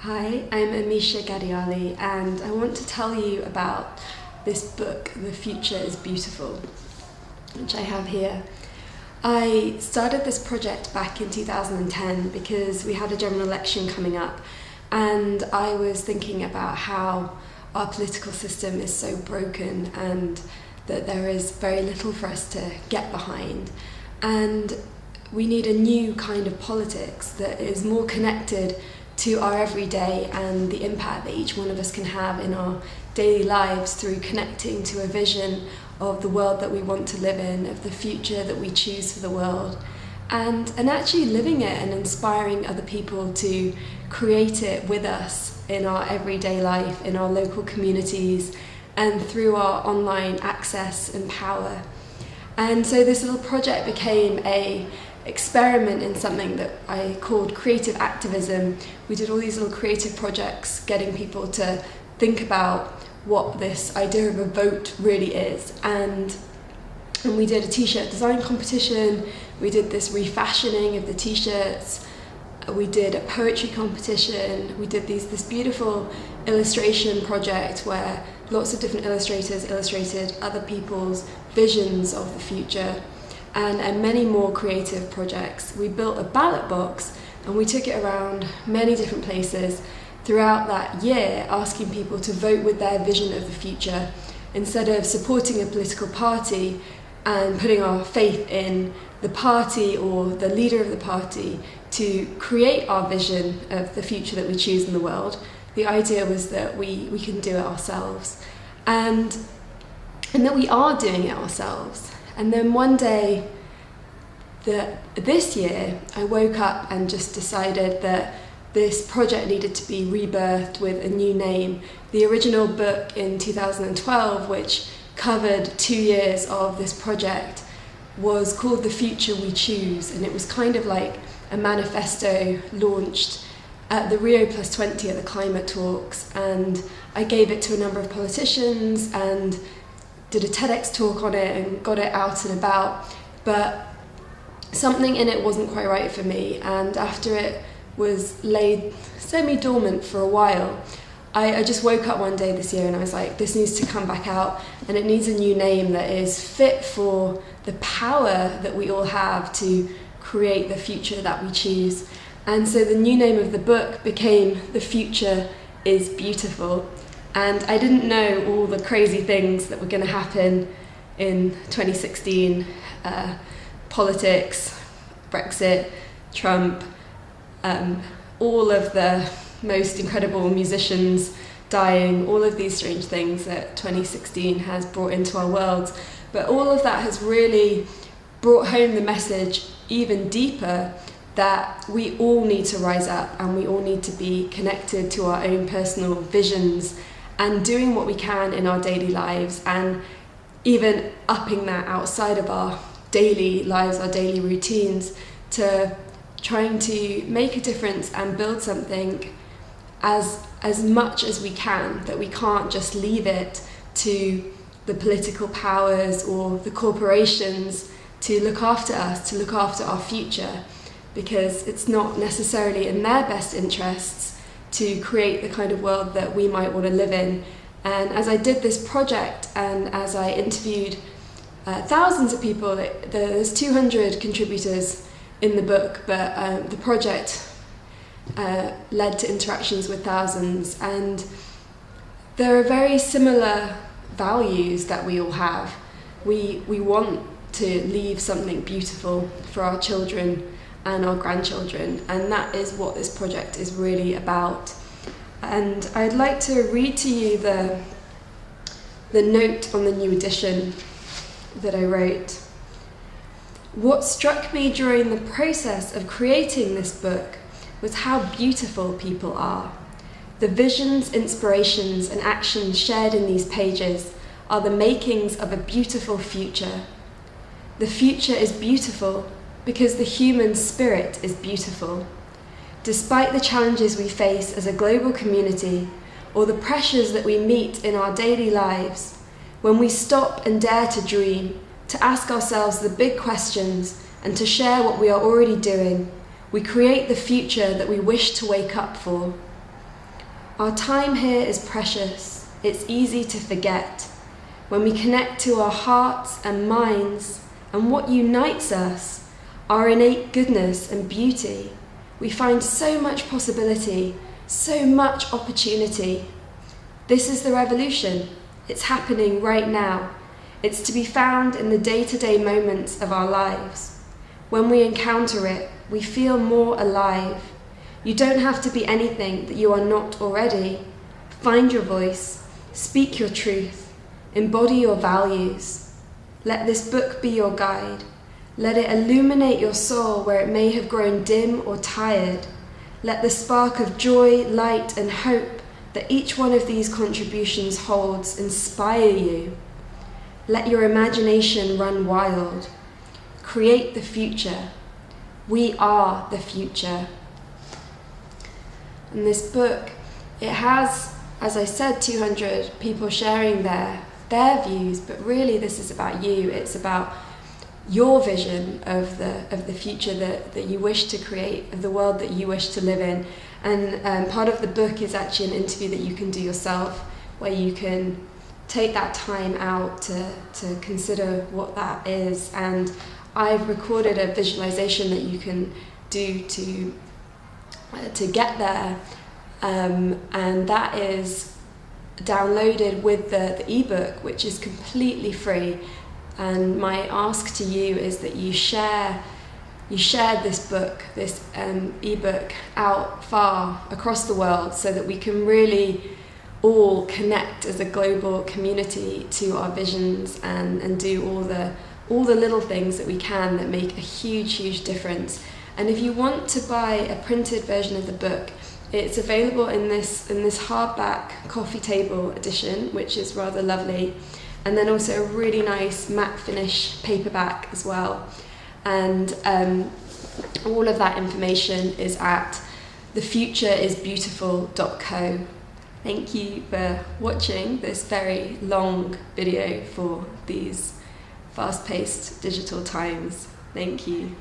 Hi, I'm Amisha Gadiali, and I want to tell you about this book, The Future is Beautiful, which I have here. I started this project back in 2010 because we had a general election coming up, and I was thinking about how our political system is so broken and that there is very little for us to get behind. And we need a new kind of politics that is more connected to our everyday and the impact that each one of us can have in our daily lives through connecting to a vision of the world that we want to live in, of the future that we choose for the world, and actually living it and inspiring other people to create it with us in our everyday life, in our local communities, and through our online access and power. And so this little project became a experiment in something that I called creative activism. We did all these little creative projects, getting people to think about what this idea of a vote really is. And we did a t-shirt design competition, we did this refashioning of the t-shirts, we did a poetry competition, we did this beautiful illustration project where lots of different illustrators illustrated other people's visions of the future, and many more creative projects. We built a ballot box and we took it around many different places throughout that year, asking people to vote with their vision of the future instead of supporting a political party and putting our faith in the party or the leader of the party to create our vision of the future that we choose in the world. The idea was that we can do it ourselves, and that we are doing it ourselves. And then one day, this year, I woke up and just decided that this project needed to be rebirthed with a new name. The original book in 2012, which covered 2 years of this project, was called The Future We Choose, and it was kind of like a manifesto launched at the Rio Plus 20 at the climate talks, and I gave it to a number of politicians and did a TEDx talk on it and got it out and about, but something in it wasn't quite right for me, and after it was laid semi-dormant for a while, I just woke up one day this year and I was like, this needs to come back out, and it needs a new name that is fit for the power that we all have to create the future that we choose. And so the new name of the book became The Future is Beautiful. And I didn't know all the crazy things that were going to happen in 2016, politics, Brexit, Trump, all of the most incredible musicians dying, all of these strange things that 2016 has brought into our world. But all of that has really brought home the message even deeper that we all need to rise up and we all need to be connected to our own personal visions and doing what we can in our daily lives, and even upping that outside of our daily lives, our daily routines, to trying to make a difference and build something as much as we can, that we can't just leave it to the political powers or the corporations to look after us, to look after our future, because it's not necessarily in their best interests to create the kind of world that we might want to live in. And as I did this project and as I interviewed thousands of people, there's 200 contributors in the book, but the project led to interactions with thousands, and there are very similar values that we all have. We want to leave something beautiful for our children and our grandchildren, and that is what this project is really about. And I'd like to read to you the note on the new edition that I wrote. What struck me during the process of creating this book was how beautiful people are. The visions, inspirations, and actions shared in these pages are the makings of a beautiful future. The future is beautiful because the human spirit is beautiful. Despite the challenges we face as a global community, or the pressures that we meet in our daily lives, when we stop and dare to dream, to ask ourselves the big questions, and to share what we are already doing, we create the future that we wish to wake up for. Our time here is precious. It's easy to forget. When we connect to our hearts and minds and what unites us, our innate goodness and beauty, we find so much possibility, so much opportunity. This is the revolution. It's happening right now. It's to be found in the day-to-day moments of our lives. When we encounter it, we feel more alive. You don't have to be anything that you are not already. Find your voice, speak your truth, embody your values. Let this book be your guide. Let it illuminate your soul where it may have grown dim or tired. Let the spark of joy, light, and hope that each one of these contributions holds inspire you. Let your imagination run wild. Create the future. We are the future. And this book, it has, as I said, 200 people sharing their views, but really this is about you. It's about your vision of the future that you wish to create, of the world that you wish to live in. And part of the book is actually an interview that you can do yourself, where you can take that time out to consider what that is. And I've recorded a visualization that you can do to get there, and that is downloaded with the ebook, which is completely free. And my ask to you is that you share this book, this ebook, out far across the world, so that we can really all connect as a global community to our visions and do all the little things that we can that make a huge difference. And if you want to buy a printed version of the book, it's available in this hardback coffee table edition, which is rather lovely, and then also a really nice matte finish paperback as well. And all of that information is at thefutureisbeautiful.co. Thank you for watching this very long video for these fast-paced digital times. Thank you.